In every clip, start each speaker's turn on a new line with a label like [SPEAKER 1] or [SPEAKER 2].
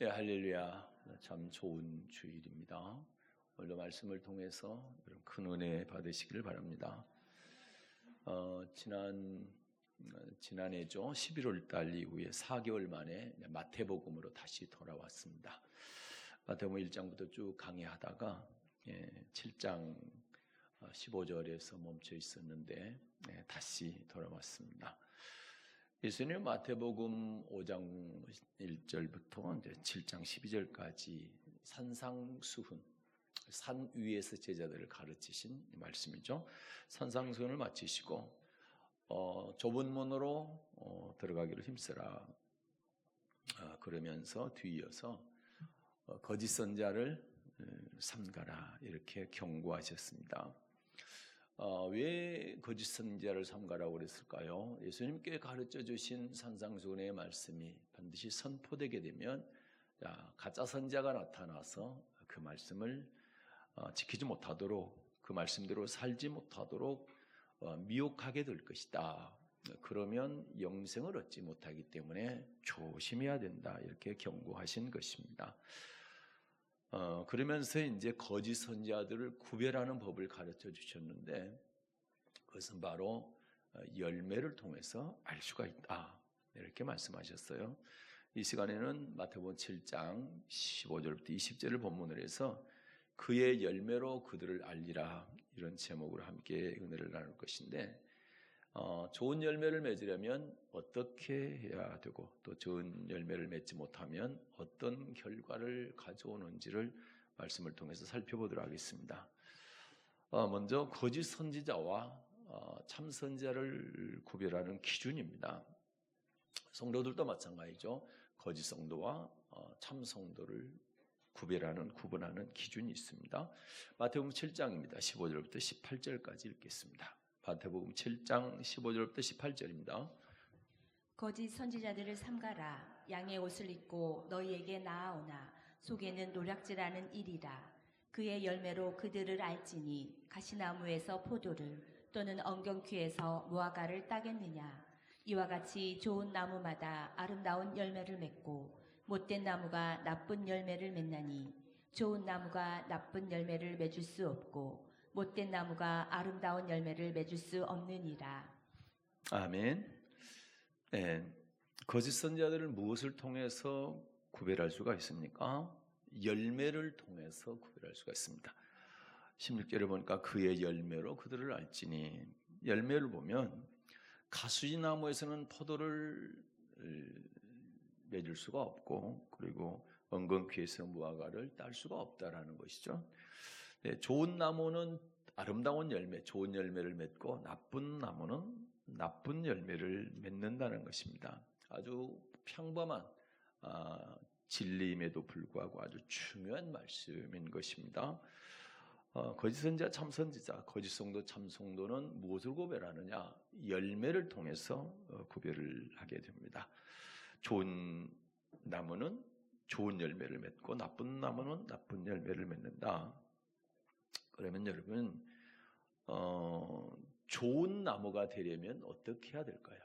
[SPEAKER 1] 예, 할렐루야. 참 좋은 주일입니다. 오늘도 말씀을 통해서 여러분 큰 은혜 받으시기를 바랍니다. 지난해죠. 11월 달 이후에 4개월 만에 마태복음으로 다시 돌아왔습니다. 마태복음 1장부터 쭉 강의하다가 7장 15절에서 멈춰 있었는데 다시 돌아왔습니다. 예수님 마태복음 5장 1절부터 이제 7장 12절까지 산상수훈, 산 위에서 제자들을 가르치신 말씀이죠. 산상수훈을 마치시고 좁은 문으로 들어가기를 힘쓰라. 그러면서 뒤이어서 거짓 선자를 삼가라 이렇게 경고하셨습니다. 왜 거짓 선지자를 삼가라고 그랬을까요? 예수님께 가르쳐 주신 산상수훈의 말씀이 반드시 선포되게 되면 가짜 선지자가 나타나서 그 말씀을 지키지 못하도록, 그 말씀대로 살지 못하도록 미혹하게 될 것이다. 그러면 영생을 얻지 못하기 때문에 조심해야 된다. 이렇게 경고하신 것입니다. 그러면서 이제 거짓 선지자들을 구별하는 법을 가르쳐 주셨는데 그것은 바로 열매를 통해서 알 수가 있다. 이렇게 말씀하셨어요. 이 시간에는 마태복음 7장 15절부터 20절을 본문으로 해서 그의 열매로 그들을 알리라 이런 제목으로 함께 은혜를 나눌 것인데 좋은 열매를 맺으려면 어떻게 해야 되고 또 좋은 열매를 맺지 못하면 어떤 결과를 가져오는지를 말씀을 통해서 살펴보도록 하겠습니다. 먼저 거짓 선지자와 참 선지자를 구별하는 기준입니다. 성도들도 마찬가지죠. 거짓 성도와 참 성도를 구분하는 기준이 있습니다. 마태복음 7장입니다. 15절부터 18절까지 읽겠습니다. 마태복음 7장 15절부터 18절입니다.
[SPEAKER 2] 거짓 선지자들을 삼가라. 양의 옷을 입고 너희에게 나아오나 속에는 노략질하는 일이라. 그의 열매로 그들을 알지니 가시나무에서 포도를 또는 엉겅퀴에서 무화과를 따겠느냐. 이와 같이 좋은 나무마다 아름다운 열매를 맺고 못된 나무가 나쁜 열매를 맺나니 좋은 나무가 나쁜 열매를 맺을 수 없고 못된 나무가 아름다운 열매를 맺을 수 없느니라.
[SPEAKER 1] 아멘. 거짓 선지자들을 무엇을 통해서 구별할 수가 있습니까? 열매를 통해서 구별할 수가 있습니다. 16절에 보니까 그의 열매로 그들을 알지니, 열매를 보면 가수지나무에서는 포도를 맺을 수가 없고 그리고 엉겅퀴에서 무화과를 딸 수가 없다라는 것이죠. 좋은 나무는 아름다운 열매, 좋은 열매를 맺고 나쁜 나무는 나쁜 열매를 맺는다는 것입니다. 아주 평범한 진리임에도 불구하고 아주 중요한 말씀인 것입니다. 거짓 선지자, 참 선지자, 거짓 성도, 참 성도는 무엇을 구별하느냐? 열매를 통해서 구별을 하게 됩니다. 좋은 나무는 좋은 열매를 맺고 나쁜 나무는 나쁜 열매를 맺는다. 그러면 여러분 좋은 나무가 되려면 어떻게 해야 될까요?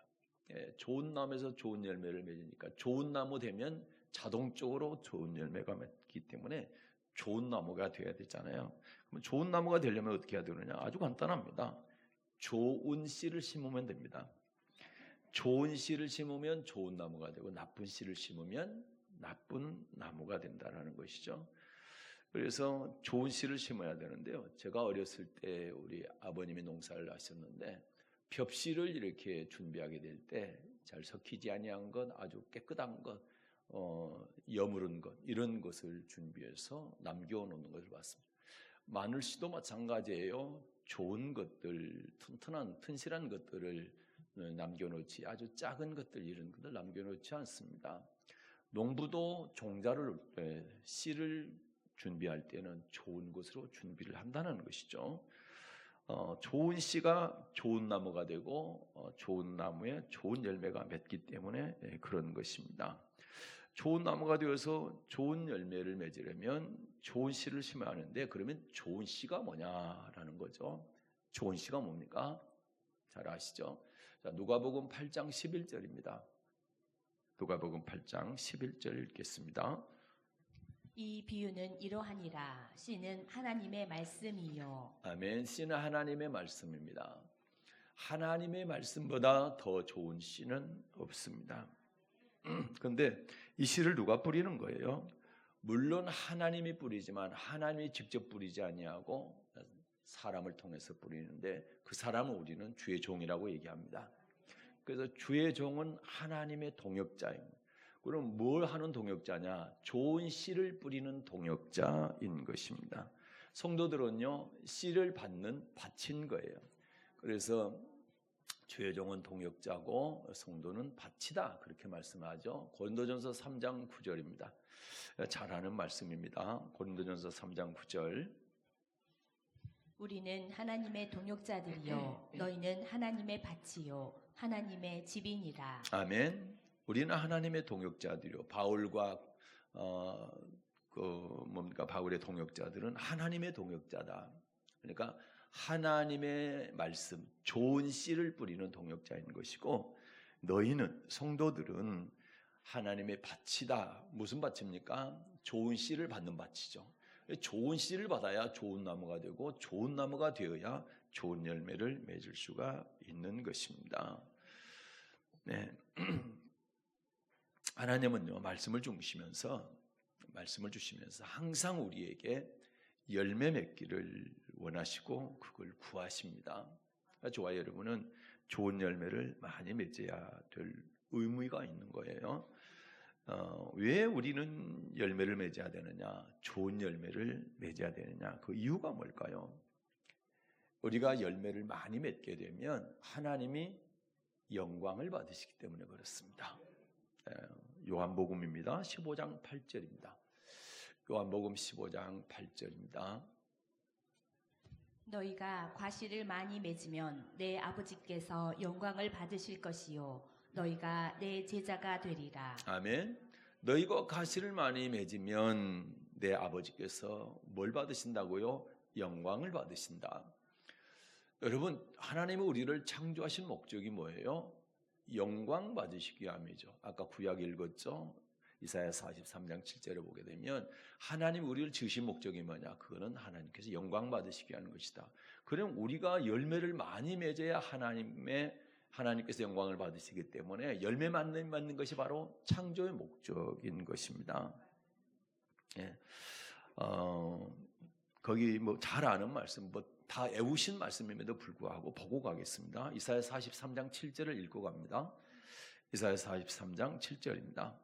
[SPEAKER 1] 좋은 나무에서 좋은 열매를 맺으니까 좋은 나무 되면 자동적으로 좋은 열매가 맺기 때문에 좋은 나무가 되어야 되잖아요. 그럼 좋은 나무가 되려면 어떻게 해야 되느냐? 아주 간단합니다. 좋은 씨를 심으면 됩니다. 좋은 씨를 심으면 좋은 나무가 되고 나쁜 씨를 심으면 나쁜 나무가 된다는 것이죠. 그래서 좋은 씨를 심어야 되는데요. 제가 어렸을 때 우리 아버님이 농사를 하셨는데 벽씨를 이렇게 준비하게 될 때 잘 섞이지 아니한 것, 아주 깨끗한 것, 여무른 것 이런 것을 준비해서 남겨놓는 것을 봤습니다. 마늘씨도 마찬가지예요. 좋은 것들, 튼튼한 튼실한 것들을 남겨놓지 아주 작은 것들 이런 것들 남겨놓지 않습니다. 농부도 종자를 씨를 준비할 때는 좋은 것으로 준비를 한다는 것이죠. 좋은 씨가 좋은 나무가 되고 좋은 나무에 좋은 열매가 맺기 때문에 그런 것입니다. 좋은 나무가 되어서 좋은 열매를 맺으려면 좋은 씨를 심어야 하는데 그러면 좋은 씨가 뭐냐라는 거죠. 좋은 씨가 뭡니까? 잘 아시죠? 자, 누가복음 8장 11절입니다. 누가복음 8장 11절 읽겠습니다.
[SPEAKER 2] 이 비유는 이러하니라. 씨는 하나님의 말씀이요.
[SPEAKER 1] 아멘. 씨는 하나님의 말씀입니다. 하나님의 말씀보다 더 좋은 씨는 없습니다. 그런데 이 씨를 누가 뿌리는 거예요? 물론 하나님이 뿌리지만 하나님이 직접 뿌리지 아니하고 사람을 통해서 뿌리는데 그 사람은 우리는 주의 종이라고 얘기합니다. 그래서 주의 종은 하나님의 동역자입니다. 그럼 뭘 하는 동역자냐? 좋은 씨를 뿌리는 동역자인 것입니다. 성도들은요, 씨를 받는 밭인 거예요. 그래서 주의 종은 동역자고 성도는 밭이다, 그렇게 말씀하죠. 고린도전서 3장 9절입니다. 잘 아는 말씀입니다. 고린도전서 3장 9절.
[SPEAKER 2] 우리는 하나님의 동역자들이요 너희는 하나님의 밭이요 하나님의 집이니라.
[SPEAKER 1] 아멘. 우리는 하나님의 동역자들이요. 바울과 바울의 동역자들은 하나님의 동역자다. 그러니까 하나님의 말씀, 좋은 씨를 뿌리는 동역자인 것이고, 너희는 성도들은 하나님의 밭이다. 무슨 밭입니까? 좋은 씨를 받는 밭이죠. 좋은 씨를 받아야 좋은 나무가 되고, 좋은 나무가 되어야 좋은 열매를 맺을 수가 있는 것입니다. 네. 하나님은요, 말씀을 주시면서 항상 우리에게 열매 맺기를 원하시고 그걸 구하십니다. 저와 여러분은 좋은 열매를 많이 맺어야 될 의무가 있는 거예요. 왜 우리는 열매를 맺어야 되느냐? 좋은 열매를 맺어야 되느냐? 그 이유가 뭘까요? 우리가 열매를 많이 맺게 되면 하나님이 영광을 받으시기 때문에 그렇습니다. 요한복음입니다. 15장 8절입니다. 요한복음 15장 8절입니다.
[SPEAKER 2] 너희가 과실을 많이 맺으면 내 아버지께서 영광을 받으실 것이요 너희가 내 제자가 되리라.
[SPEAKER 1] 아멘. 너희가 과실을 많이 맺으면 내 아버지께서 뭘 받으신다고요? 영광을 받으신다. 여러분, 하나님이 우리를 창조하신 목적이 뭐예요? 영광 받으시기 위함이죠. 아까 구약 읽었죠? 이사야 43장 7절에 보게 되면 하나님 우리를 지으신 목적이 뭐냐? 그거는 하나님께서 영광 받으시기 위한 것이다. 그럼 우리가 열매를 많이 맺어야 하나님께서 영광을 받으시기 때문에 열매 맺는 것이 바로 창조의 목적인 것입니다. 예. 거기 잘 아는 말씀, 다 외우신 말씀임에도 불구하고 보고 가겠습니다. 이사야 43장 7절을 읽고 갑니다. 이사야 43장 7절입니다.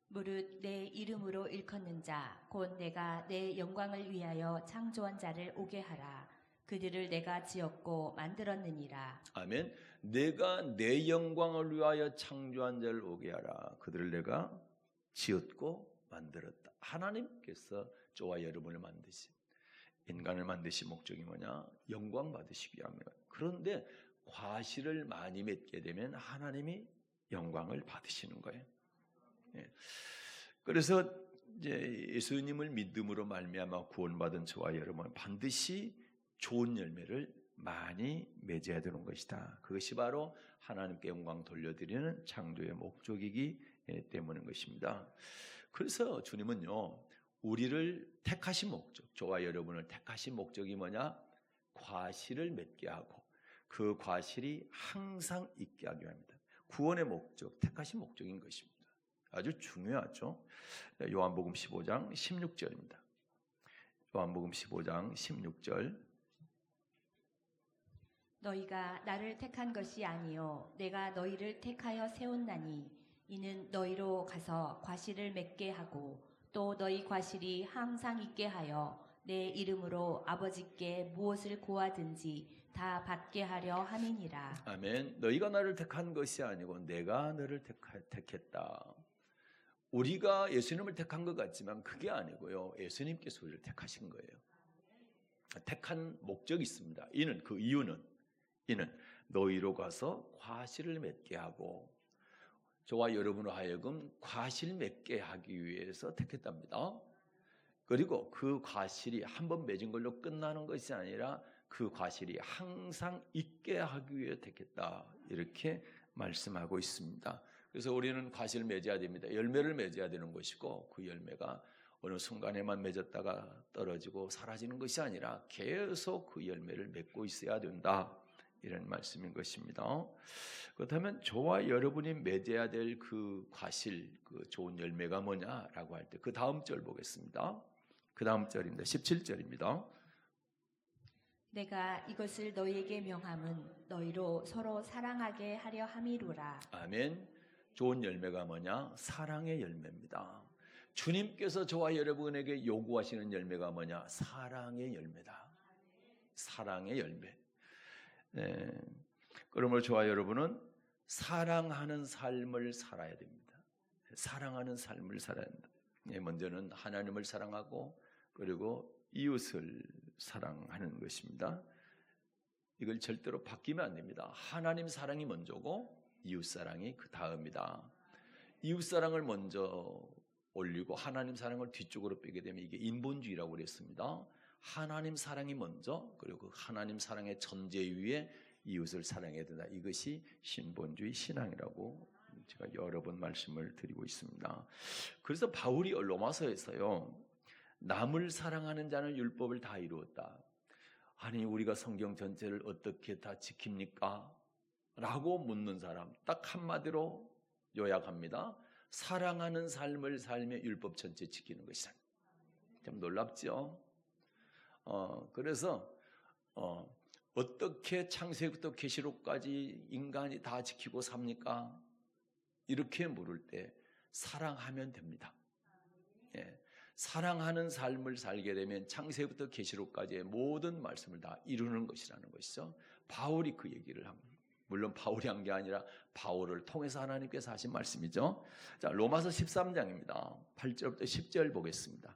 [SPEAKER 2] 무릇 내 이름으로 일컫는 자 곧 내가 내 영광을 위하여 창조한 자를 오게 하라. 그들을 내가 지었고 만들었느니라.
[SPEAKER 1] 아멘. 내가 내 영광을 위하여 창조한 자를 오게 하라. 그들을 내가 지었고 만들었다. 하나님께서 저와 여러분을 만드신, 인간을 만드신 목적이 뭐냐? 영광 받으시기 위함이에요. 그런데 과실을 많이 맺게 되면 하나님이 영광을 받으시는 거예요. 예. 그래서 이제 예수님을 믿음으로 말미암아 구원받은 저와 여러분은 반드시 좋은 열매를 많이 맺어야 되는 것이다. 그것이 바로 하나님께 영광 돌려드리는 창조의 목적이기 때문인 것입니다. 그래서 주님은요, 우리를 택하신 목적, 저와 여러분을 택하신 목적이 뭐냐? 과실을 맺게 하고 그 과실이 항상 있게 하기 합니다. 구원의 목적, 택하신 목적인 것입니다. 아주 중요하죠. 요한복음 15장 16절입니다. 요한복음 15장 16절.
[SPEAKER 2] 너희가 나를 택한 것이 아니요 내가 너희를 택하여 세웠나니 이는 너희로 가서 과실을 맺게 하고 또 너희 과실이 항상 있게 하여 내 이름으로 아버지께 무엇을 구하든지 다 받게 하려 함이니라.
[SPEAKER 1] 아멘. 너희가 나를 택한 것이 아니고 내가 너를 택했다. 우리가 예수님을 택한 것 같지만 그게 아니고요, 예수님께서 우리를 택하신 거예요. 택한 목적이 있습니다. 그 이유는 너희로 가서 과실을 맺게 하고, 저와 여러분으로 하여금 과실 맺게 하기 위해서 택했답니다. 그리고 그 과실이 한번 맺은 걸로 끝나는 것이 아니라 그 과실이 항상 있게 하기 위해 택했다, 이렇게 말씀하고 있습니다. 그래서 우리는 과실을 맺어야 됩니다. 열매를 맺어야 되는 것이고, 그 열매가 어느 순간에만 맺었다가 떨어지고 사라지는 것이 아니라 계속 그 열매를 맺고 있어야 된다. 이런 말씀인 것입니다. 그렇다면 저와 여러분이 맺어야 될 그 과실, 그 좋은 열매가 뭐냐라고 할 때 그 다음 절 보겠습니다. 그 다음 절입니다. 17절입니다.
[SPEAKER 2] 내가 이것을 너희에게 명함은 너희로 서로 사랑하게 하려 함이로라.
[SPEAKER 1] 아멘. 좋은 열매가 뭐냐? 사랑의 열매입니다. 주님께서 저와 여러분에게 요구하시는 열매가 뭐냐? 사랑의 열매다. 사랑의 열매. 네. 그러므로 저와 여러분은 사랑하는 삶을 살아야 됩니다. 사랑하는 삶을 살아야 합니다. 먼저는 하나님을 사랑하고 그리고 이웃을 사랑하는 것입니다. 이걸 절대로 바뀌면 안 됩니다. 하나님 사랑이 먼저고 이웃 사랑이 그 다음이다. 이웃 사랑을 먼저 올리고 하나님 사랑을 뒤쪽으로 빼게 되면 이게 인본주의라고 그랬습니다. 하나님 사랑이 먼저 그리고 그 하나님 사랑의 전제 위에 이웃을 사랑해야 된다. 이것이 신본주의 신앙이라고 제가 여러 번 말씀을 드리고 있습니다. 그래서 바울이 로마서에서요. 남을 사랑하는 자는 율법을 다 이루었다. 아니 우리가 성경 전체를 어떻게 다 지킵니까? 라고 묻는 사람 딱 한마디로 요약합니다. 사랑하는 삶을 살며 율법 전체 지키는 것이다. 참 놀랍죠? 그래서 어떻게 창세기부터 계시록까지 인간이 다 지키고 삽니까? 이렇게 물을 때 사랑하면 됩니다. 예. 사랑하는 삶을 살게 되면 창세기부터 계시록까지의 모든 말씀을 다 이루는 것이라는 것이죠. 바울이 그 얘기를 합니다. 물론 바울이 한 게 아니라 바울을 통해서 하나님께서 하신 말씀이죠. 자, 로마서 13장입니다. 8절부터 10절 보겠습니다.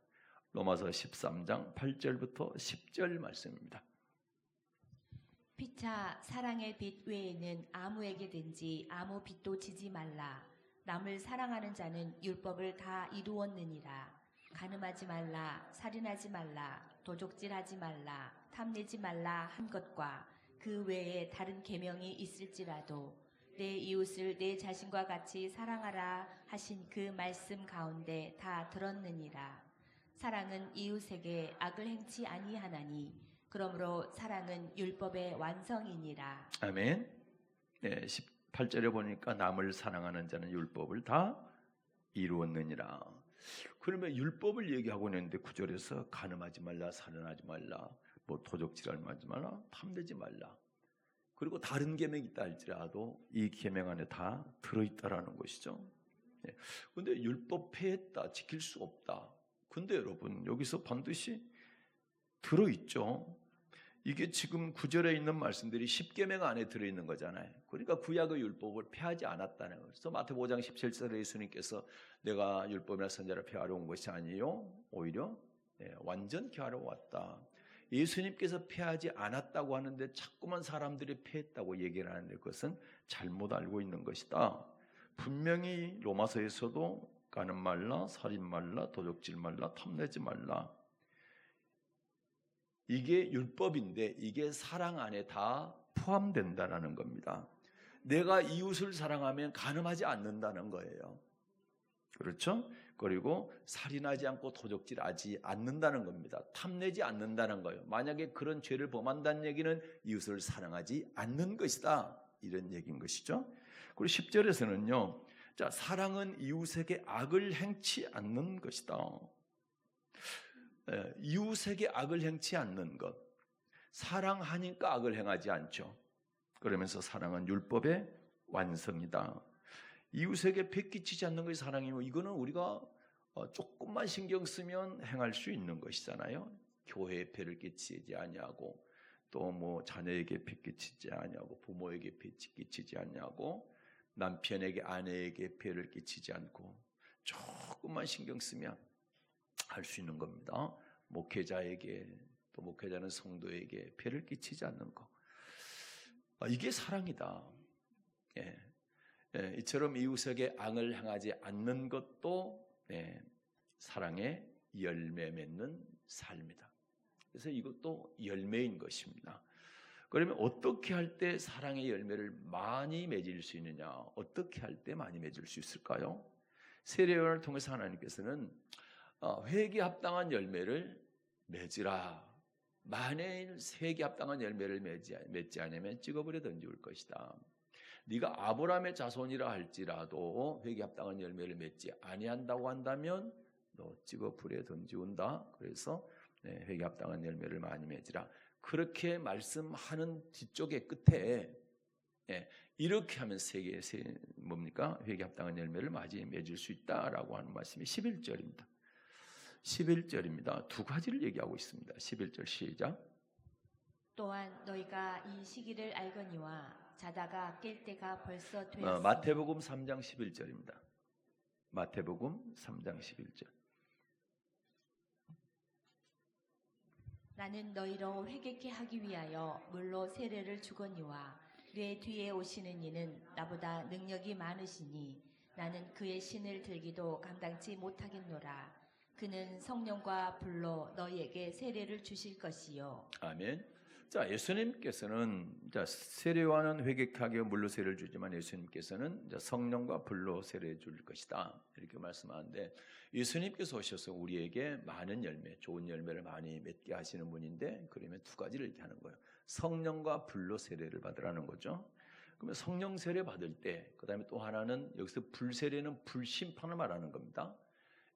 [SPEAKER 1] 로마서 13장 8절부터 10절 말씀입니다.
[SPEAKER 2] 피차 사랑의 빛 외에는 아무에게든지 아무 빛도 지지 말라. 남을 사랑하는 자는 율법을 다 이루었느니라. 간음하지 말라, 살인하지 말라, 도적질하지 말라, 탐내지 말라 한 것과 그 외에 다른 계명이 있을지라도 내 이웃을 내 자신과 같이 사랑하라 하신 그 말씀 가운데 다 들었느니라. 사랑은 이웃에게 악을 행치 아니하나니 그러므로 사랑은 율법의 완성이니라.
[SPEAKER 1] 아멘. 네, 18절에 보니까 남을 사랑하는 자는 율법을 다 이루었느니라. 그러면 율법을 얘기하고 있는데 9절에서 간음하지 말라, 살인하지 말라, 뭐 도적질하지 말라, 탐내지 말라. 그리고 다른 계명이 있다 할지라도 이 계명 안에 다 들어있다라는 것이죠. 그런데 율법 폐했다, 지킬 수 없다. 근데 여러분 여기서 반드시 들어있죠. 이게 지금 9절에 있는 말씀들이 10계명 안에 들어있는 거잖아요. 그러니까 구약의 율법을 폐하지 않았다는 거예요. 그래서 마태복음 5장 17절에 예수님께서 내가 율법이나 선지자를 폐하러 온 것이 아니요 오히려 완전케 하러 왔다. 예수님께서 폐하지 않았다고 하는데 자꾸만 사람들이 폐했다고 얘기를 하는데 그것은 잘못 알고 있는 것이다. 분명히 로마서에서도 간음 말라, 살인 말라, 도적질 말라, 탐내지 말라. 이게 율법인데 이게 사랑 안에 다 포함된다는 겁니다. 내가 이웃을 사랑하면 간음하지 않는다는 거예요. 그렇죠? 그리고 살인하지 않고 도적질하지 않는다는 겁니다. 탐내지 않는다는 거예요. 만약에 그런 죄를 범한다는 얘기는 이웃을 사랑하지 않는 것이다. 이런 얘기인 것이죠. 그리고 10절에서는요. 자, 사랑은 이웃에게 악을 행치 않는 것이다. 이웃에게 악을 행치 않는 것. 사랑하니까 악을 행하지 않죠. 그러면서 사랑은 율법의 완성이다. 이웃에게 폐 끼치지 않는 것이 사랑이고 이거는 우리가 조금만 신경 쓰면 행할 수 있는 것이잖아요. 교회에 폐를 끼치지 아니하고 또 뭐 자녀에게 폐 끼치지 아니하고 부모에게 폐 끼치지 아니하고 남편에게 아내에게 폐를 끼치지 않고 조금만 신경 쓰면 할 수 있는 겁니다. 목회자에게 또 목회자는 성도에게 폐를 끼치지 않는 것. 이게 사랑이다. 이처럼 이웃에게 악을 행하지 않는 것도 사랑의 열매 맺는 삶이다. 그래서 이것도 열매인 것입니다. 그러면 어떻게 할 때 사랑의 열매를 많이 맺을 수 있느냐? 어떻게 할 때 많이 맺을 수 있을까요? 세례요한을 통해서 하나님께서는 회개에 합당한 열매를 맺으라. 만일 회개에 합당한 열매를 맺지 않으면 찍어버려 던지울 것이다. 네가 아브라함의 자손이라 할지라도 회개에 합당한 열매를 맺지 아니한다고 한다면 너 찍어버려 던지운다. 그래서 회개에 합당한 열매를 많이 맺으라. 그렇게 말씀하는 뒤쪽의 끝에 이렇게 하면 뭡니까? 회개에 합당한 열매를 많이 맺을 수 있다라고 하는 말씀이 11절입니다. 11절입니다. 두 가지를 얘기하고 있습니다. 11절 시작.
[SPEAKER 2] 또한 너희가 이 시기를 알거니와 자다가 깰 때가 벌써 되었으니.
[SPEAKER 1] 마태복음 3장 11절입니다. 마태복음 3장 11절.
[SPEAKER 2] 나는 너희로 회개케 하기 위하여 물로 세례를 주거니와 내 뒤에 오시는 이는 나보다 능력이 많으시니 나는 그의 신을 들기도 감당치 못하겠노라. 그는 성령과 불로 너희에게 세례를 주실 것이요.
[SPEAKER 1] 아멘. 자, 예수님께서는 세례와는 회개하게 물로 세례를 주지만 예수님께서는 성령과 불로 세례를 줄 것이다. 이렇게 말씀하는데 예수님께서 오셔서 우리에게 많은 열매, 좋은 열매를 많이 맺게 하시는 분인데 그러면 두 가지를 얘기하는 거예요. 성령과 불로 세례를 받으라는 거죠. 그러면 성령 세례 받을 때 그다음에 또 하나는 여기서 불 세례는 불심판을 말하는 겁니다.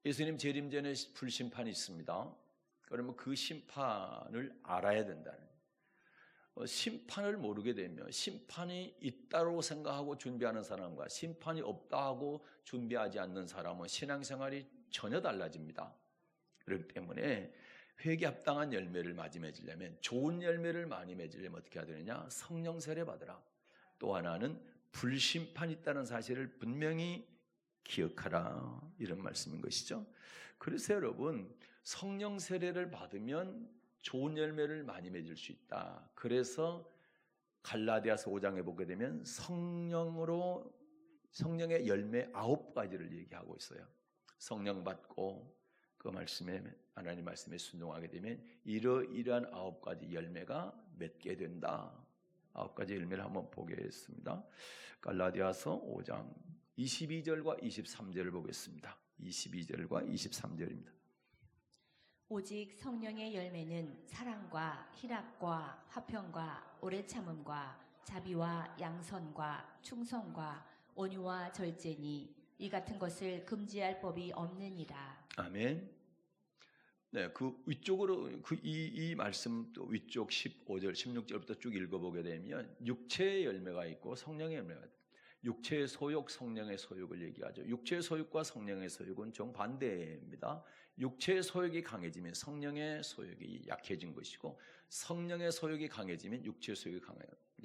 [SPEAKER 1] 예수님 재림 전에 불심판이 있습니다. 그러면 그 심판을 알아야 된다는 거예요. 심판을 모르게 되면 심판이 있다고 생각하고 준비하는 사람과 심판이 없다 하고 준비하지 않는 사람은 신앙생활이 전혀 달라집니다. 그렇기 때문에 회개에 합당한 열매를 많이 맺으려면 좋은 열매를 많이 맺으려면 어떻게 해야 되느냐? 성령 세례 받으라. 또 하나는 불심판이 있다는 사실을 분명히 기억하라. 이런 말씀인 것이죠. 그래서 여러분 성령 세례를 받으면 좋은 열매를 많이 맺을 수 있다. 그래서 갈라디아서 5장에 보게 되면 성령의 열매 9가지를 얘기하고 있어요. 성령 받고 그 말씀에 하나님 말씀에 순종하게 되면 이러이러한 9가지 열매가 맺게 된다. 9가지 열매를 한번 보겠습니다. 갈라디아서 5장 22절과 23절을 보겠습니다. 22절과 23절입니다.
[SPEAKER 2] 오직 성령의 열매는 사랑과 희락과 화평과 오래 참음과 자비와 양선과 충성과 온유와 절제니 이 같은 것을 금지할 법이 없느니라.
[SPEAKER 1] 아멘. 네, 그 위쪽으로 이 말씀 또 위쪽 15절, 16절부터 쭉 읽어보게 되면 육체의 열매가 있고 성령의 열매가 있고 육체의 소욕, 성령의 소욕을 얘기하죠. 육체의 소욕과 성령의 소욕은 정반대입니다. 육체의 소욕이 강해지면 성령의 소욕이 약해진 것이고 성령의 소욕이 강해지면 육체의 소욕이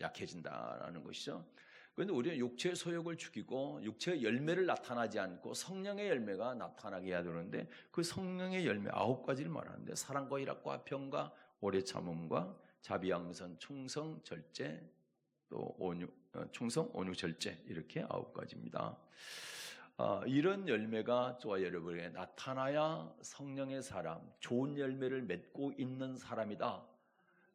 [SPEAKER 1] 약해진다라는 것이죠. 그런데 우리는 육체의 소욕을 죽이고 육체의 열매를 나타나지 않고 성령의 열매가 나타나게 해야 되는데 그 성령의 열매 9가지를 말하는데 사랑과 희락과 화평과 오래 참음과 자비, 양선, 충성, 절제 또 충성, 온유, 절제 이렇게 9가지입니다. 이런 열매가 저와 여러분에게 나타나야 성령의 사람, 좋은 열매를 맺고 있는 사람이다.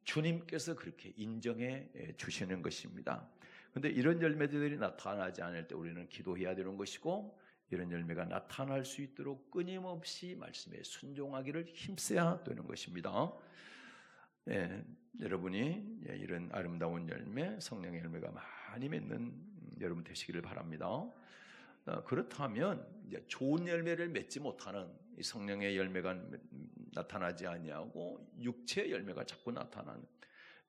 [SPEAKER 1] 주님께서 그렇게 인정해 주시는 것입니다. 그런데 이런 열매들이 나타나지 않을 때 우리는 기도해야 되는 것이고 이런 열매가 나타날 수 있도록 끊임없이 말씀에 순종하기를 힘써야 되는 것입니다. 네, 여러분이 이런 아름다운 열매, 성령의 열매가 많이 맺는 여러분 되시기를 바랍니다. 그렇다면 이제 좋은 열매를 맺지 못하는 이 성령의 열매가 나타나지 아니하고 육체의 열매가 자꾸 나타나는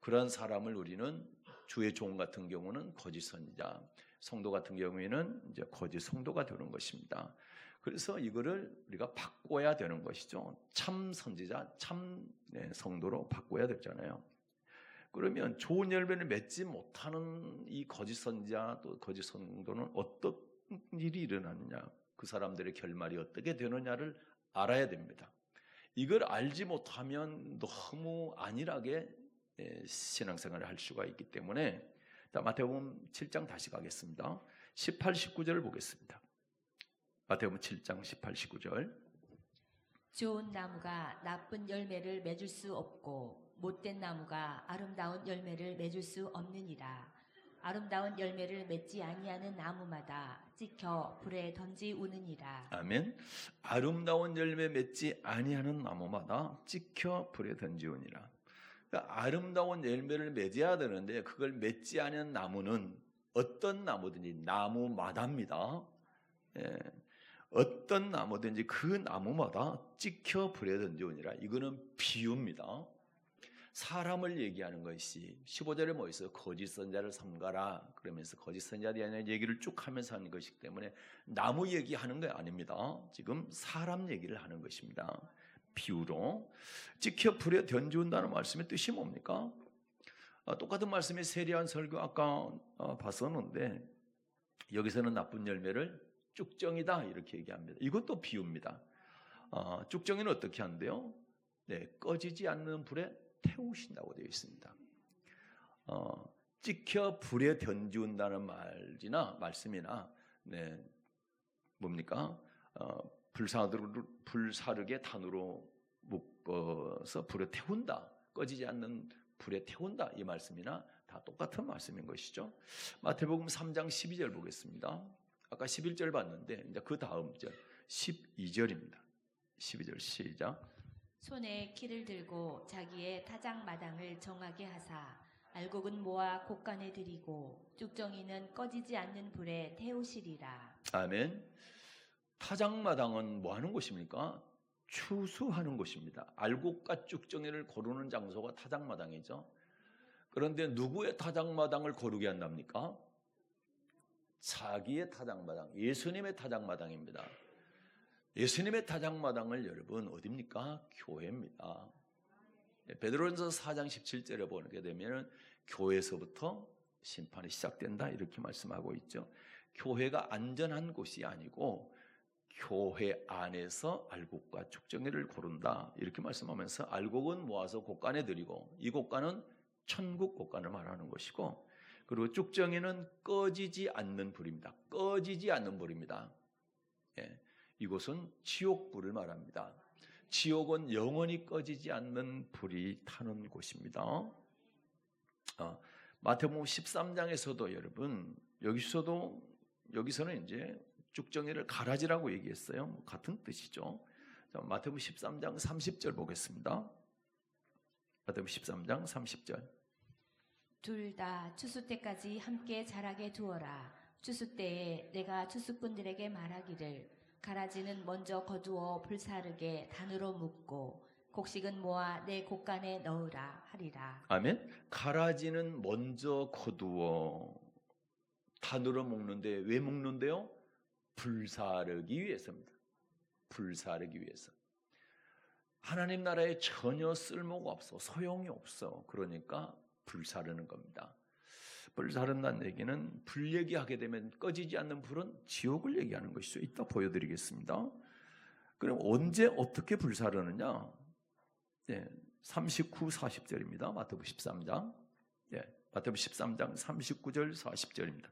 [SPEAKER 1] 그런 사람을 우리는 주의 종 같은 경우는 거짓 선지자, 성도 같은 경우에는 이제 거짓 성도가 되는 것입니다. 그래서 이거를 우리가 바꿔야 되는 것이죠. 참 선지자, 참 성도로 바꿔야 되잖아요. 그러면 좋은 열매를 맺지 못하는 이 거짓 선지자 또 거짓 성도는 어떤 일이 일어나느냐, 그 사람들의 결말이 어떻게 되느냐를 알아야 됩니다. 이걸 알지 못하면 너무 안일하게 신앙생활을 할 수가 있기 때문에 마태복음 7장 다시 가겠습니다. 18, 19절을 보겠습니다. 마태복음 7장 18, 19절.
[SPEAKER 2] 좋은 나무가 나쁜 열매를 맺을 수 없고 못된 나무가 아름다운 열매를 맺을 수 없느니라. 아름다운 열매를 맺지 아니하는 나무마다 찍혀 불에 던지우느니라.
[SPEAKER 1] 아멘. 아름다운 열매 맺지 아니하는 나무마다 찍혀 불에 던지우니라. 그러니까 아름다운 열매를 맺어야 되는데 그걸 맺지 않은 나무는 어떤 나무든지 나무마다입니다. 예. 어떤 나무든지 그 나무마다 찍혀 불에 던지우니라. 이거는 비유입니다. 사람을 얘기하는 것이 15절에 뭐 있어요? 거짓 선자를 삼가라 그러면서 거짓 선자에 대한 얘기를 쭉 하면서 하는 것이기 때문에 나무 얘기하는 게 아닙니다. 지금 사람 얘기를 하는 것입니다. 비유로 찍혀 불에 던지운다는 말씀의 뜻이 뭡니까? 똑같은 말씀이 세리한 설교 아까 봤었는데 여기서는 나쁜 열매를 쭉정이다 이렇게 얘기합니다. 이것도 비유입니다. 쭉정이는 어떻게 한대요? 네, 꺼지지 않는 불에 태우신다고 되어 있습니다. 찍혀 불에 던지운다는 말씀이나 네, 뭡니까? 불사르게 단으로 묶어서 불에 태운다. 꺼지지 않는 불에 태운다. 이 말씀이나 다 똑같은 말씀인 것이죠. 마태복음 3장 12절 보겠습니다. 아까 11절 봤는데 이제 그 다음 절 12절입니다. 12절 시작.
[SPEAKER 2] 손에 키를 들고 자기의 타작마당을 정하게 하사 알곡은 모아 곡간에 들이고 쭉정이는 꺼지지 않는 불에 태우시리라.
[SPEAKER 1] 아멘. 타작마당은 뭐 하는 곳입니까? 추수하는 곳입니다. 알곡과 쭉정이를 고르는 장소가 타작마당이죠. 그런데 누구의 타작마당을 고르게 한답니까? 자기의 타작마당, 예수님의 타작마당입니다. 예수님의 타작마당을 여러분 어디입니까? 교회입니다. 베드로전서 4장 17절에 보게 되면 교회에서부터 심판이 시작된다 이렇게 말씀하고 있죠. 교회가 안전한 곳이 아니고 교회 안에서 알곡과 쭉정이를 고른다 이렇게 말씀하면서 알곡은 모아서 곡간에 들이고 이 곡간은 천국 곡간을 말하는 것이고 그리고 쭉정이는 꺼지지 않는 불입니다. 꺼지지 않는 불입니다. 예, 이곳은 지옥불을 말합니다. 지옥은 영원히 꺼지지 않는 불이 타는 곳입니다. 마태복음 13장에서도 여러분 여기서는 이제 쭉정이를 가라지라고 얘기했어요. 같은 뜻이죠. 마태복음 13장 30절 보겠습니다. 마태복음 13장 30절.
[SPEAKER 2] 둘 다 추수 때까지 함께 자라게 두어라. 추수 때에 내가 추수꾼들에게 말하기를 가라지는 먼저 거두어 불사르게 단으로 묶고 곡식은 모아 내 곡간에 넣으라 하리라. 아멘.
[SPEAKER 1] 가라지는 먼저 거두어 단으로 묶는데 왜 묶는데요? 불사르기 위해서입니다. 불사르기 위해서. 하나님 나라에 전혀 쓸모가 없어. 소용이 없어. 그러니까 불사르는 겁니다. 불사른다는 얘기는 불 얘기하게 되면 꺼지지 않는 불은 지옥을 얘기하는 것이죠. 이따 보여드리겠습니다. 그럼 언제 어떻게 불사르느냐? 39, 40절입니다. 마태복음 13장. 마태복음 13장 39절 40절입니다.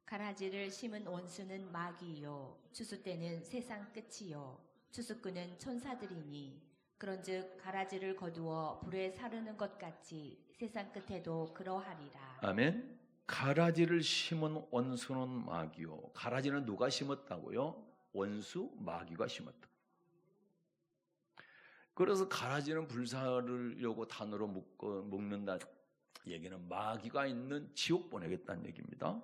[SPEAKER 2] 가라지를 심은 원수는 마귀요 추수 때는 세상 끝이요 추수꾼은 천사들이니 그런즉 가라지를 거두어 불에 사르는 것 같이 세상 끝에도 그러하리라.
[SPEAKER 1] 아멘. 가라지를 심은 원수는 마귀요. 가라지는 누가 심었다고요? 원수 마귀가 심었다. 그래서 가라지는 불사르려고 단으로 묶는다 얘기는 마귀가 있는 지옥 보내겠다는 얘기입니다.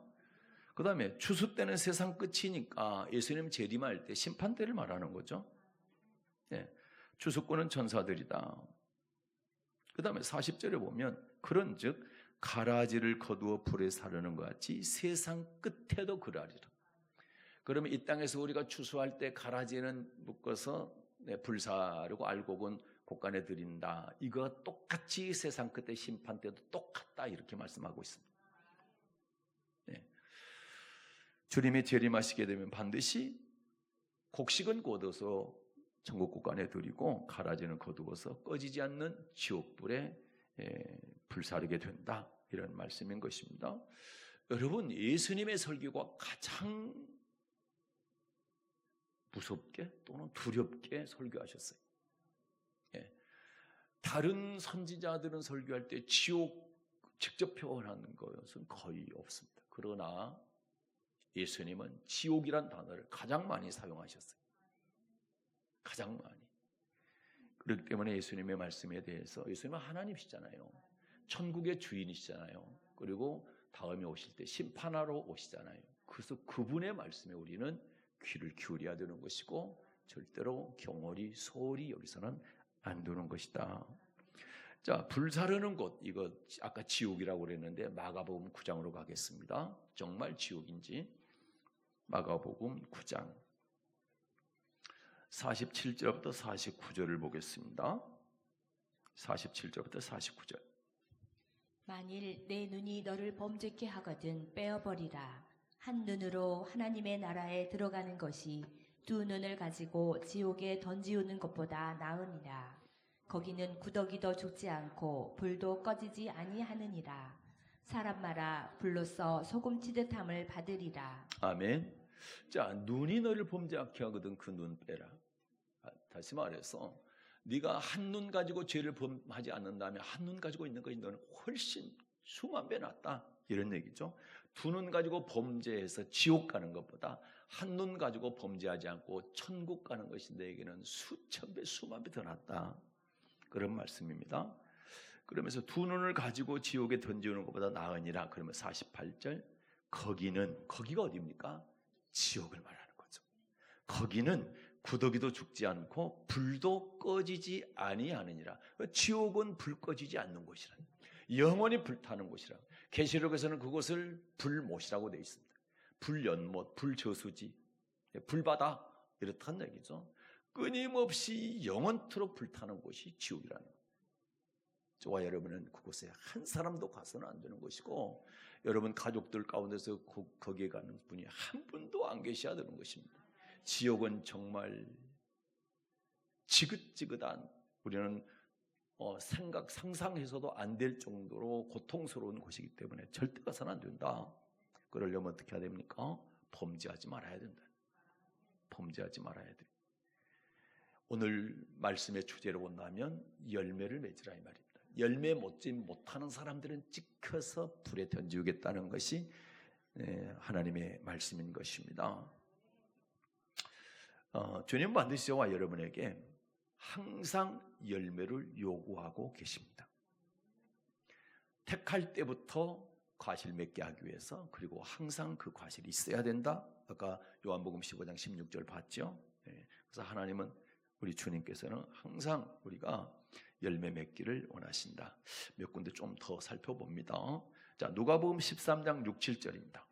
[SPEAKER 1] 그 다음에 추수 때는 세상 끝이니까 예수님 재림할 때 심판 때를 말하는 거죠. 추수꾼은 천사들이다. 그 다음에 40절에 보면 그런즉 가라지를 거두어 불에 사르는 것 같이 세상 끝에도 그러하리라. 그러면 이 땅에서 우리가 추수할 때 가라지는 묶어서 불사르고 알곡은 곡간에 들인다. 이거 똑같이 세상 끝에 심판 때도 똑같다 이렇게 말씀하고 있습니다. 주님이 재림하시게 되면 반드시 곡식은 거둬서 천국 곡간에 들이고 가라지는 거두어서 꺼지지 않는 지옥불에 불사르게 된다. 이런 말씀인 것입니다. 여러분 예수님의 설교가 가장 무섭게 또는 두렵게 설교하셨어요. 다른 선지자들은 설교할 때 지옥 직접 표현하는 것은 거의 없습니다. 그러나 예수님은 지옥이란 단어를 가장 많이 사용하셨어요. 가장 많이. 그렇기 때문에 예수님의 말씀에 대해서, 예수님은 하나님이시잖아요. 천국의 주인이시잖아요. 그리고 다음에 오실 때 심판하러 오시잖아요. 그래서 그분의 말씀에 우리는 귀를 기울여야 되는 것이고 절대로 경홀히 소홀히 여기서는 안 두는 것이다. 자, 불사르는 곳, 이거 아까 지옥이라고 그랬는데 마가복음 9장으로 가겠습니다. 정말 지옥인지 마가복음 9장 47절부터 49절을 보겠습니다. 47절부터 49절.
[SPEAKER 2] 만일 내 눈이 너를 범죄케 하거든 빼어버리라. 한 눈으로 하나님의 나라에 들어가는 것이 두 눈을 가지고 지옥에 던지우는 것보다 나으니라. 거기는 구더기도 죽지 않고 불도 꺼지지 아니하느니라. 사람마다 불로써 소금 치듯함을 받으리라.
[SPEAKER 1] 아멘. 자, 눈이 너를 범죄하게 하거든 그 눈 빼라. 다시 말해서 네가 한 눈 가지고 죄를 범하지 않는다면 한 눈 가지고 있는 것이 너는 훨씬 수만 배 낫다, 이런 얘기죠. 두 눈 가지고 범죄해서 지옥 가는 것보다 한 눈 가지고 범죄하지 않고 천국 가는 것이 너에게는 수천 배 수만 배 더 낫다, 그런 말씀입니다. 그러면서 두 눈을 가지고 지옥에 던지는 것보다 나으니라. 그러면 48절, 거기가 어디입니까? 지옥을 말하는 거죠. 거기는 구더기도 죽지 않고 불도 꺼지지 아니하느니라. 지옥은 불 꺼지지 않는 곳이라, 영원히 불타는 곳이라. 계시록에서는 그곳을 불못이라고 되어 있습니다. 불연못, 불저수지, 불바다, 이렇다는 얘기죠. 끊임없이 영원토록 불타는 곳이 지옥이라는 거예요. 저와 여러분은 그곳에 한 사람도 가서는 안 되는 것이고, 여러분 가족들 가운데서 거기에 가는 분이 한 분도 안 계셔야 되는 것입니다. 지옥은 정말 지긋지긋한, 우리는 상상해서도 안 될 정도로 고통스러운 곳이기 때문에 절대 가서는 안 된다. 그러려면 어떻게 해야 됩니까? 범죄하지 말아야 된다. 범죄하지 말아야 돼. 오늘 말씀의 주제로 본다면 열매를 맺으라, 이 말입니다. 열매 맺지 못하는 사람들은 찍혀서 불에 던지우겠다는 것이 하나님의 말씀인 것입니다. 주님 반드시 저와 여러분에게 항상 열매를 요구하고 계십니다. 택할 때부터 과실 맺게 하기 위해서, 그리고 항상 그 과실이 있어야 된다. 아까 요한복음 15장 16절 봤죠? 그래서 하나님은, 우리 주님께서는 항상 우리가 열매 맺기를 원하신다. 몇 군데 좀 더 살펴봅니다. 자, 누가복음 13장 6, 7절입니다.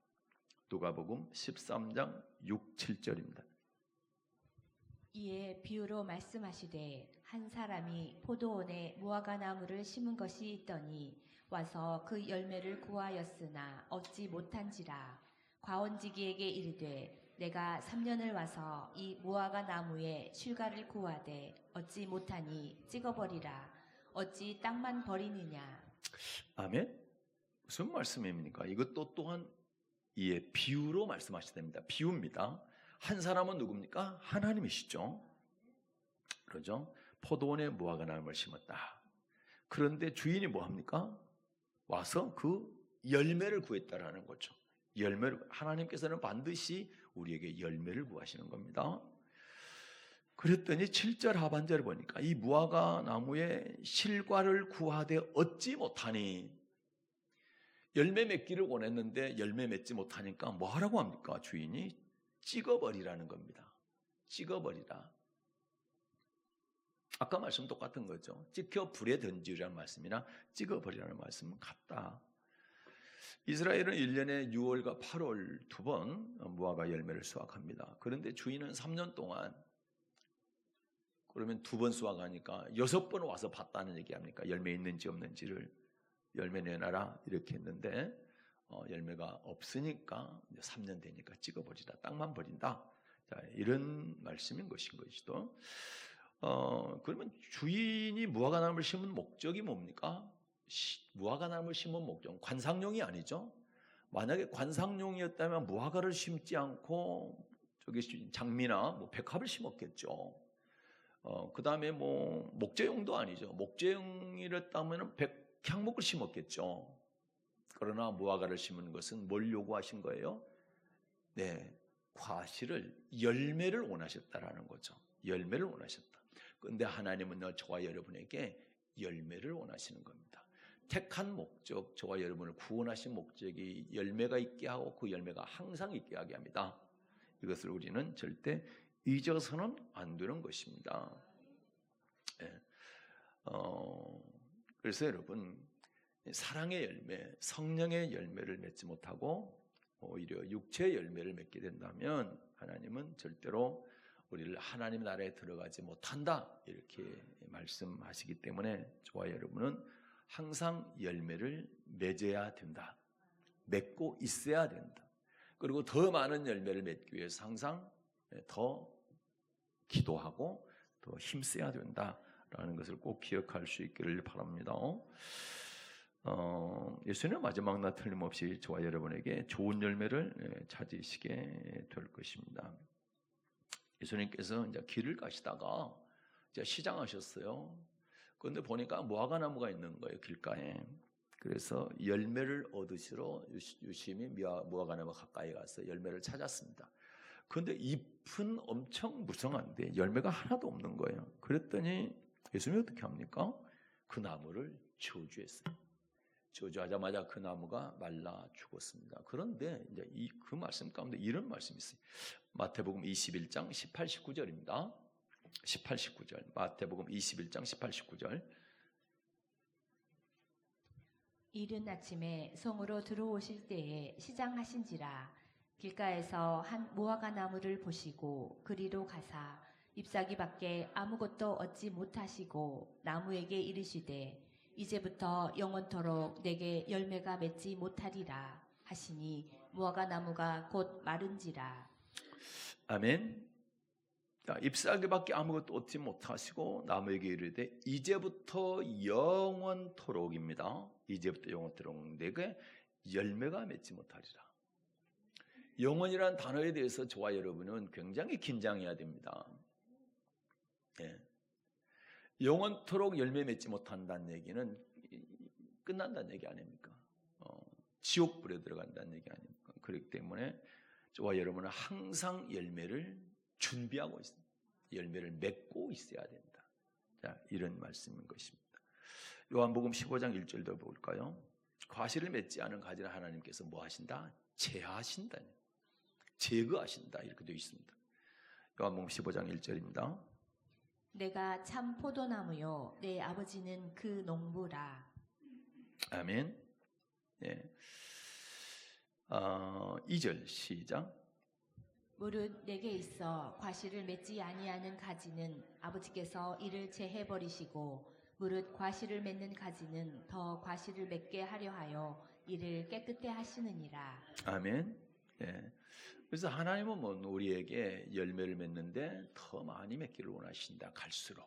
[SPEAKER 1] 누가복음 13장 6, 7절입니다.
[SPEAKER 2] 이에 비유로 말씀하시되 한 사람이 포도원에 무화과 나무를 심은 것이 있더니 와서 그 열매를 구하였으나 얻지 못한지라. 과원지기에게 이르되 내가 3년을 와서 이 무화과 나무에 실과를 구하되 얻지 못하니 찍어버리라. 어찌 땅만 버리느냐.
[SPEAKER 1] 아멘. 무슨 말씀입니까? 이것도 또한 이에 비유로 말씀하셔야 됩니다. 비유입니다. 한 사람은 누굽니까? 하나님이시죠. 그러죠? 포도원에 무화과 나무를 심었다. 그런데 주인이 뭐합니까? 와서 그 열매를 구했다라는 거죠. 열매를, 하나님께서는 반드시 우리에게 열매를 구하시는 겁니다. 그랬더니 7절 하반절을 보니까 이 무화과 나무에 실과를 구하되 얻지 못하니, 열매 맺기를 원했는데 열매 맺지 못하니까 뭐 하라고 합니까? 주인이 찍어버리라는 겁니다. 찍어버리라. 아까 말씀 똑같은 거죠. 찍혀 불에 던지라는 말씀이나 찍어버리라는 말씀은 같다. 이스라엘은 1년에 6월과 8월 2번 무화과 열매를 수확합니다. 그런데 주인은 3년 동안, 그러면 2번 수확하니까 6번 와서 봤다는 얘기 아닙니까? 열매 있는지 없는지를. 열매 내놔라 이렇게 했는데 열매가 없으니까 3년 되니까 찍어버리라, 땅만 버린다. 자, 이런 말씀인 것인 것이죠. 그러면 주인이 무화과 나무를 심은 목적이 뭡니까? 무화과 나무를 심은 목적은 관상용이 아니죠. 만약에 관상용이었다면 무화과를 심지 않고 저기 장미나 뭐 백합을 심었겠죠. 그 다음에 뭐 목재용도 아니죠. 목재용이랬다면 백향목을 심었겠죠. 그러나 무화과를 심은 것은 뭘 요구하신 거예요? 네, 과실을, 열매를 원하셨다라는 거죠. 열매를 원하셨다. 그런데 하나님은 저와 여러분에게 열매를 원하시는 겁니다. 택한 목적, 저와 여러분을 구원하신 목적이 열매가 있게 하고 그 열매가 항상 있게 하게 합니다. 이것을 우리는 절대 잊어서는 안 되는 것입니다. 네. 그래서 여러분, 사랑의 열매, 성령의 열매를 맺지 못하고 오히려 육체의 열매를 맺게 된다면 하나님은 절대로 우리를 하나님 나라에 들어가지 못한다, 이렇게 말씀하시기 때문에 저와 여러분은 항상 열매를 맺어야 된다. 맺고 있어야 된다. 그리고 더 많은 열매를 맺기 위해서 항상 더 기도하고 더 힘써야 된다라는 것을 꼭 기억할 수 있기를 바랍니다. 예수님은 마지막 날 틀림없이 저와 여러분에게 좋은 열매를 찾으시게 될 것입니다. 예수님께서 이제 길을 가시다가 이제 시장하셨어요. 그런데 보니까 무화과 나무가 있는 거예요, 길가에. 그래서 열매를 얻으시러 유심히 무화과 나무 가까이 가서 열매를 찾았습니다. 그런데 잎은 엄청 무성한데 열매가 하나도 없는 거예요. 그랬더니 예수님이 어떻게 합니까? 그 나무를 저주했어요. 저주하자마자 그 나무가 말라 죽었습니다. 그런데 이제 그 말씀 가운데 이런 말씀이 있어요. 마태복음 21장 18, 19절입니다. 18, 19절. 마태복음 21장 18, 19절.
[SPEAKER 2] 이른 아침에 성으로 들어오실 때에 시장하신지라 길가에서 한 무화과 나무를 보시고 그리로 가사 잎사귀밖에 아무것도 얻지 못하시고 나무에게 이르시되 이제부터 영원토록 내게 열매가 맺지 못하리라 하시니 무화과 나무가 곧 마른지라. 아멘.
[SPEAKER 1] 잎사귀밖에 아무것도 얻지 못하시고 나무에게 이르되 이제부터 영원토록입니다. 이제부터 영원토록 내게 열매가 맺지 못하리라. 영원이라는 단어에 대해서 저와 여러분은 굉장히 긴장해야 됩니다. 예. 영원토록 열매 맺지 못한다는 얘기는 끝난다는 얘기 아닙니까? 지옥불에 들어간다는 얘기 아닙니까? 그렇기 때문에 저와 여러분은 항상 열매를 준비하고 있습니다. 열매를 맺고 있어야 된다. 자, 이런 말씀인 것입니다. 요한복음 15장 1절도 볼까요? 과실을 맺지 않은 가지를 하나님께서 뭐 하신다? 제하신다. 제거하신다. 이렇게 되어 있습니다. 요한복음 15장 1절입니다.
[SPEAKER 2] 내가 참 포도나무요 내 아버지는 그 농부라.
[SPEAKER 1] 아멘. 예. 2절 시작.
[SPEAKER 2] 무릇 내게 있어 과실을 맺지 아니하는 가지는 아버지께서 이를 제해 버리시고 무릇 과실을 맺는 가지는 더 과실을 맺게 하려 하여 이를 깨끗게 하시느니라.
[SPEAKER 1] 아멘. 예. 그래서 하나님은 뭐 우리에게 열매를 맺는데 더 많이 맺기를 원하신다. 갈수록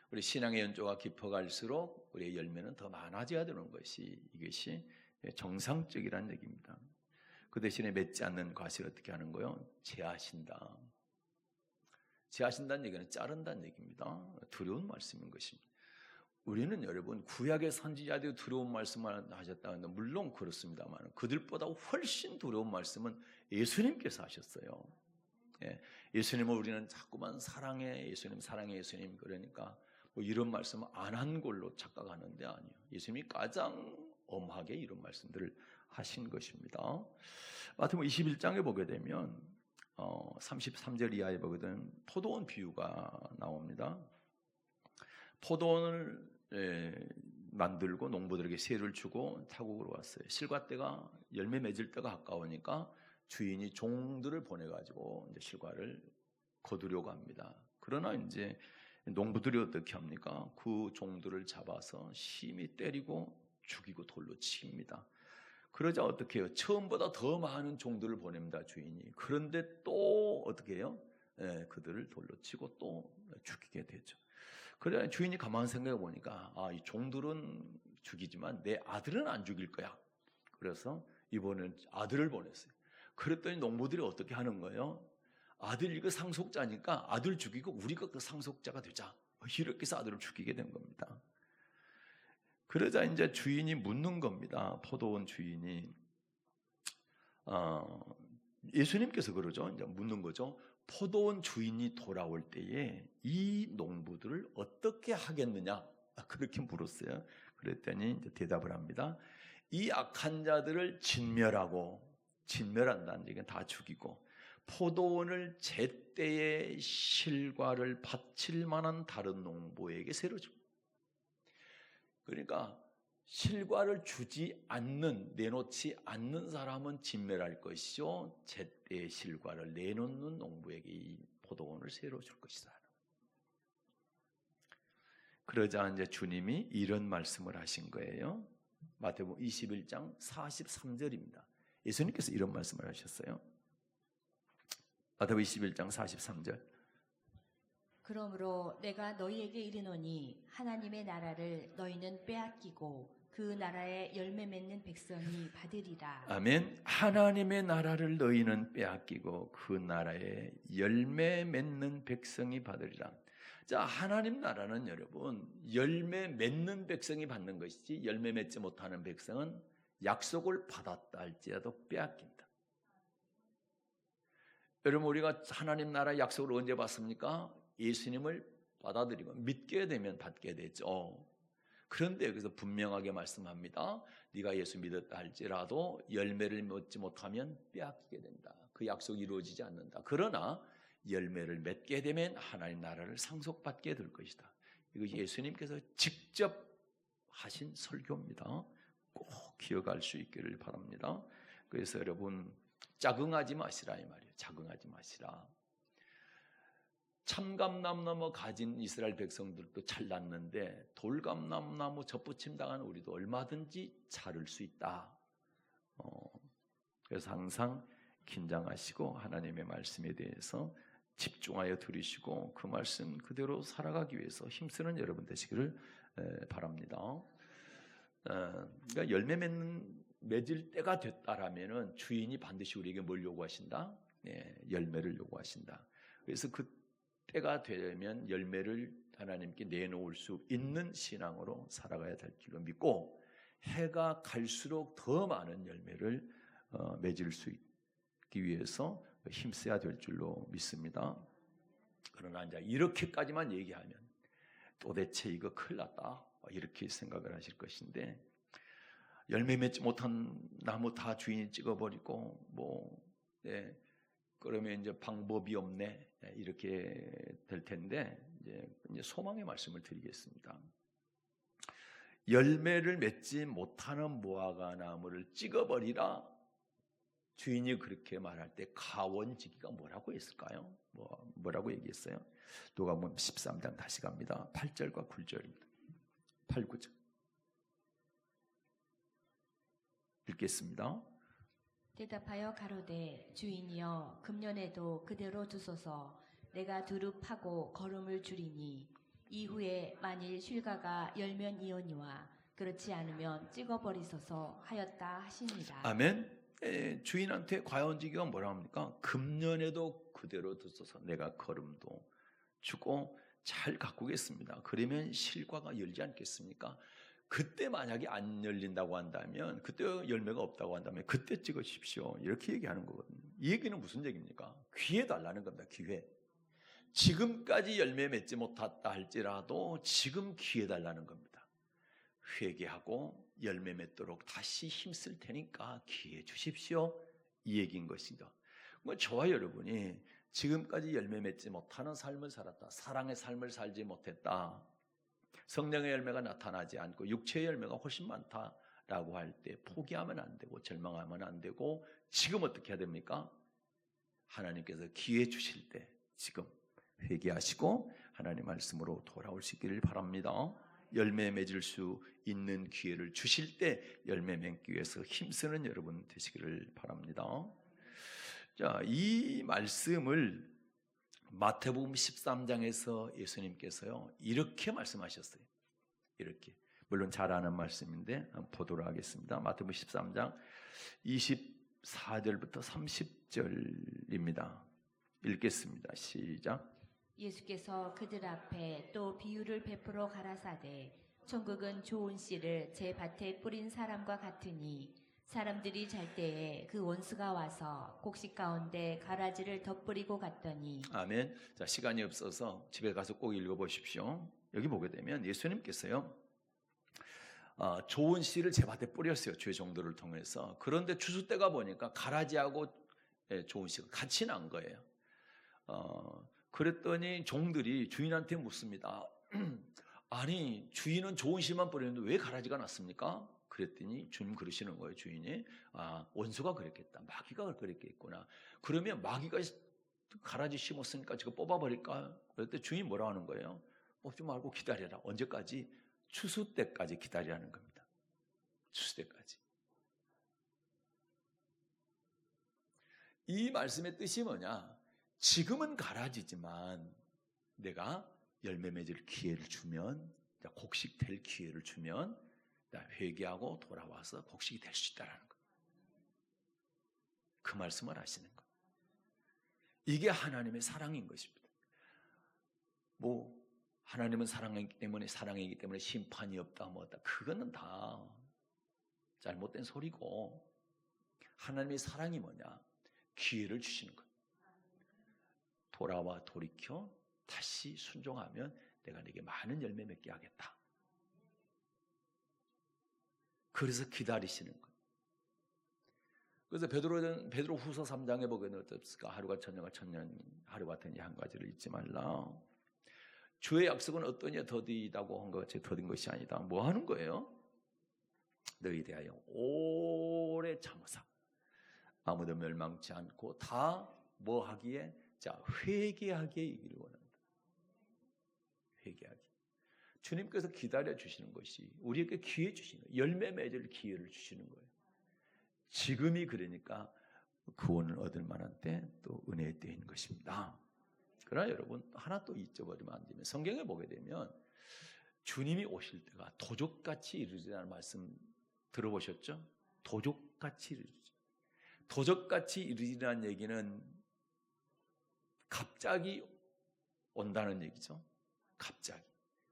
[SPEAKER 1] 우리 신앙의 연조가 깊어갈수록 우리의 열매는 더 많아져야 되는 것이 이것이 정상적이라는 얘기입니다. 그 대신에 맺지 않는 과실을 어떻게 하는 거예요? 제하신다. 제하신다는 얘기는 자른다는 얘기입니다. 두려운 말씀인 것입니다. 우리는 여러분 구약의 선지자들이 두려운 말씀을 하셨다는데 물론 그렇습니다만 그들보다 훨씬 두려운 말씀은 예수님께서 하셨어요. 예수님을 우리는 자꾸만 사랑해 예수님 사랑해 예수님 그러니까 뭐 이런 말씀 안 한 걸로 착각하는데 아니요. 예수님이 가장 엄하게 이런 말씀들을 하신 것입니다. 마태복음 21장에 보게 되면 33절 이하에 보거든 포도원 비유가 나옵니다. 포도원을 만들고 농부들에게 세를 주고 타국으로 왔어요. 실과 때가 열매 맺을 때가 가까우니까 주인이 종들을 보내가지고 이제 실과를 거두려고 합니다. 그러나 이제 농부들이 어떻게 합니까? 그 종들을 잡아서 심히 때리고 죽이고 돌로 칩니다. 그러자 어떻게 해요? 처음보다 더 많은 종들을 보냅니다, 주인이. 그런데 또 어떻게 해요? 그들을 돌로 치고 또 죽이게 되죠. 그래 주인이 가만 생각해 보니까 이 종들은 죽이지만 내 아들은 안 죽일 거야. 그래서 이번엔 아들을 보냈어요. 그랬더니 농부들이 어떻게 하는 거예요? 아들 이거 상속자니까 아들 죽이고 우리가 그 상속자가 되자. 이렇게 해서 아들을 죽이게 된 겁니다. 그러자 이제 주인이 묻는 겁니다. 포도원 주인이. 예수님께서 그러죠. 이제 묻는 거죠. 포도원 주인이 돌아올 때에 이 농부들을 어떻게 하겠느냐? 그렇게 물었어요. 그랬더니 이제 대답을 합니다. 이 악한 자들을 진멸한다는 얘기는 다 죽이고, 포도원을 제때에 실과를 바칠 만한 다른 농부에게 새로 줍니다. 그러니까 실과를 내놓지 않는 사람은 진멸할 것이죠. 제때의 실과를 내놓는 농부에게 이 포도원을 새로 줄 것이다. 그러자 이제 주님이 이런 말씀을 하신 거예요. 마태복음 21장 43절입니다. 예수님께서 이런 말씀을 하셨어요. 마태복음 21장 43절.
[SPEAKER 2] 그러므로 내가 너희에게 이르노니 하나님의 나라를 너희는 빼앗기고 그 나라의 열매 맺는 백성이 받으리라.
[SPEAKER 1] 아멘. 하나님의 나라를 너희는 빼앗기고 그 나라의 열매 맺는 백성이 받으리라. 자, 하나님 나라는 여러분 열매 맺는 백성이 받는 것이지, 열매 맺지 못하는 백성은 약속을 받았다 할지라도 빼앗긴다. 여러분, 우리가 하나님 나라 약속을 언제 받습니까? 예수님을 받아들이고 믿게 되면 받게 되죠. 그런데 여기서 분명하게 말씀합니다. 네가 예수 믿었다 할지라도 열매를 맺지 못하면 빼앗기게 된다. 그 약속이 이루어지지 않는다. 그러나 열매를 맺게 되면 하나님 나라를 상속받게 될 것이다. 이거 예수님께서 직접 하신 설교입니다. 꼭 기억할 수 있기를 바랍니다. 그래서 여러분, 자긍하지 마시라 이 말이에요. 자긍하지 마시라. 참감나무 가진 이스라엘 백성들도 잘났는데 돌감나무 접붙임 당한 우리도 얼마든지 자를 수 있다. 그래서 항상 긴장하시고 하나님의 말씀에 대해서 집중하여 들으시고 그 말씀 그대로 살아가기 위해서 힘쓰는 여러분 되시기를 바랍니다. 그러니까 열매 맺을 때가 됐다라면은 주인이 반드시 우리에게 뭘 요구하신다? 열매를 요구하신다. 그래서 그 때가 되면 열매를 하나님께 내놓을 수 있는 신앙으로 살아가야 될 줄로 믿고, 해가 갈수록 더 많은 열매를 맺을 수 있기 위해서 힘써야 될 줄로 믿습니다. 그러나 이제 이렇게까지만 얘기하면 도대체 이거 큰일 났다 이렇게 생각을 하실 것인데, 열매 맺지 못한 나무 다 주인이 찍어버리고 그러면 이제 방법이 없네 이렇게 될 텐데, 이제 소망의 말씀을 드리겠습니다. 열매를 맺지 못하는 무화과 나무를 찍어버리라. 주인이 그렇게 말할 때 가원지기가 뭐라고 했을까요? 뭐라고 얘기했어요? 누가복음 13장 다시 갑니다. 8절과 9절입니다. 8, 9절 읽겠습니다.
[SPEAKER 2] 대답하여 가로되 주인이여 금년에도 그대로 두소서. 내가 두루 파고 거름을 주리니 이후에 만일 실과가 열면이오니와 그렇지 않으면 찍어버리소서 하였다 하시니라.
[SPEAKER 1] 아멘. 주인한테 과원지기가 뭐라 합니까? 금년에도 그대로 두소서. 내가 거름도 주고 잘 가꾸겠습니다. 그러면 실과가 열지 않겠습니까? 그때 만약에 안 열린다고 한다면, 그때 열매가 없다고 한다면 그때 찍으십시오. 이렇게 얘기하는 거거든요. 이 얘기는 무슨 얘기입니까? 기회 달라는 겁니다. 기회. 지금까지 열매 맺지 못했다 할지라도 지금 기회 달라는 겁니다. 회개하고 열매 맺도록 다시 힘쓸 테니까 기회 주십시오. 이 얘기인 것이죠. 저와 여러분이 지금까지 열매 맺지 못하는 삶을 살았다, 사랑의 삶을 살지 못했다, 성령의 열매가 나타나지 않고 육체의 열매가 훨씬 많다라고 할 때 포기하면 안 되고 절망하면 안 되고, 지금 어떻게 해야 됩니까? 하나님께서 기회 주실 때 지금 회개하시고 하나님 말씀으로 돌아올 수 있기를 바랍니다. 열매 맺을 수 있는 기회를 주실 때 열매 맺기 위해서 힘쓰는 여러분 되시기를 바랍니다. 자, 이 말씀을 마태복음 13장에서 예수님께서요 이렇게 말씀하셨어요. 이렇게, 물론 잘 아는 말씀인데 한번 보도록 하겠습니다. 마태복음 13장 24절부터 30절입니다. 읽겠습니다. 시작.
[SPEAKER 2] 예수께서 그들 앞에 또 비유를 베풀어 가라사대 천국은 좋은 씨를 제 밭에 뿌린 사람과 같으니 사람들이 잘 때에 그 원수가 와서 곡식 가운데 가라지를 덧뿌리고 갔더니.
[SPEAKER 1] 아멘. 자, 시간이 없어서 집에 가서 꼭 읽어보십시오. 여기 보게 되면 예수님께서요, 좋은 씨를 제 밭에 뿌렸어요. 주의 종들을 통해서. 그런데 추수 때가 보니까 가라지하고 좋은 씨가 같이 난 거예요. 그랬더니 종들이 주인한테 묻습니다. 아니, 주인은 좋은 씨만 뿌렸는데 왜 가라지가 났습니까? 그랬더니 주님 그러시는 거예요. 주인이 원수가 그랬겠다. 마귀가 그랬겠구나. 그러면 마귀가 가라지 심었으니까 지금 뽑아버릴까? 그랬더니 주인이 뭐라 하는 거예요? 뽑지 말고 기다려라. 언제까지? 추수 때까지 기다리라는 겁니다. 추수 때까지. 이 말씀의 뜻이 뭐냐? 지금은 가라지지만 내가 열매 맺을 기회를 주면, 곡식 될 기회를 주면 회개하고 돌아와서 곡식이 될 수 있다는 거. 그 말씀을 하시는 거. 이게 하나님의 사랑인 것입니다. 하나님은 사랑이기 때문에 심판이 없다 뭐다. 그거는 다 잘못된 소리고, 하나님의 사랑이 뭐냐? 기회를 주시는 거예요. 돌아와 돌이켜 다시 순종하면 내가 네게 많은 열매 맺게 하겠다. 그래서 기다리시는 거예요. 그래서 베드로 후서 3장에 보게 되면 어떻습니까? 하루가 천년과 천년 하루 같으니 한 가지를 잊지 말라. 주의 약속은 어떠냐 더디다고 한 것 같이 더딘 것이 아니다. 뭐 하는 거예요? 너희 대하여 오래 참으사 아무도 멸망치 않고 다 뭐 하기에? 자, 회개하기에 이기를 원한다. 회개하기. 주님께서 기다려 주시는 것이 우리에게 기회 주시는 거예요. 열매 맺을 기회를 주시는 거예요. 지금이 그러니까 구원을 얻을 만한 때, 또 은혜의 때인 것입니다. 그러나 여러분, 하나 또 잊어버리면 안 되면, 성경에 보게 되면 주님이 오실 때가 도적같이 이르리라는 말씀 들어보셨죠? 도적같이 이르리라. 도적같이 이르리라는 얘기는 갑자기 온다는 얘기죠. 갑자기.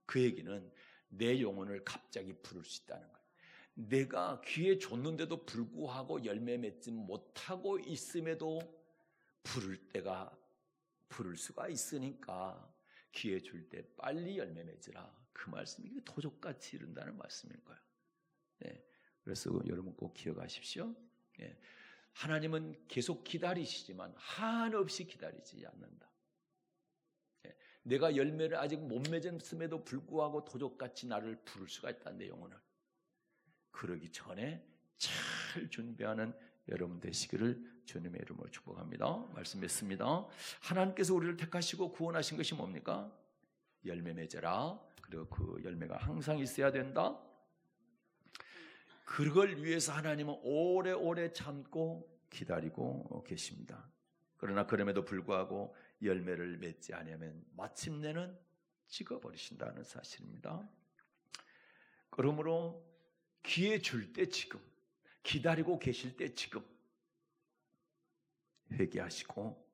[SPEAKER 1] 그 얘기는 내 영혼을 갑자기 부를 수 있다는 거예요. 내가 기회 줬는데도 불구하고 열매 맺지 못하고 있음에도 부를 수가 있으니까 기회 줄 때 빨리 열매 맺으라. 그 말씀이 도적같이 이른다는 말씀일 거예요. 네. 그래서 여러분 꼭 기억하십시오. 네. 하나님은 계속 기다리시지만 한없이 기다리지 않는다. 네. 내가 열매를 아직 못 맺었음에도 불구하고 도적같이 나를 부를 수가 있다. 내 영혼을. 그러기 전에 잘 준비하는 여러분 되시기를 주님의 이름으로 축복합니다. 말씀 맺습니다. 하나님께서 우리를 택하시고 구원하신 것이 뭡니까? 열매 맺어라. 그리고 그 열매가 항상 있어야 된다. 그걸 위해서 하나님은 오래오래 참고 기다리고 계십니다. 그러나 그럼에도 불구하고 열매를 맺지 않으면 마침내는 찍어버리신다는 사실입니다. 그러므로 기회 줄 때 지금, 기다리고 계실 때 지금 회개하시고,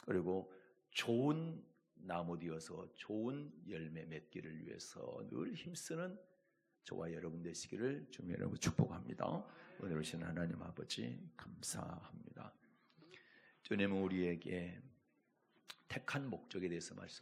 [SPEAKER 1] 그리고 좋은 나무 되어서 좋은 열매 맺기를 위해서 늘 힘쓰는 저와 여러분 되시기를 주님의 이름으로 축복합니다. 오늘 오신 하나님 아버지 감사합니다. 주님은 우리에게 택한 목적에 대해서 말씀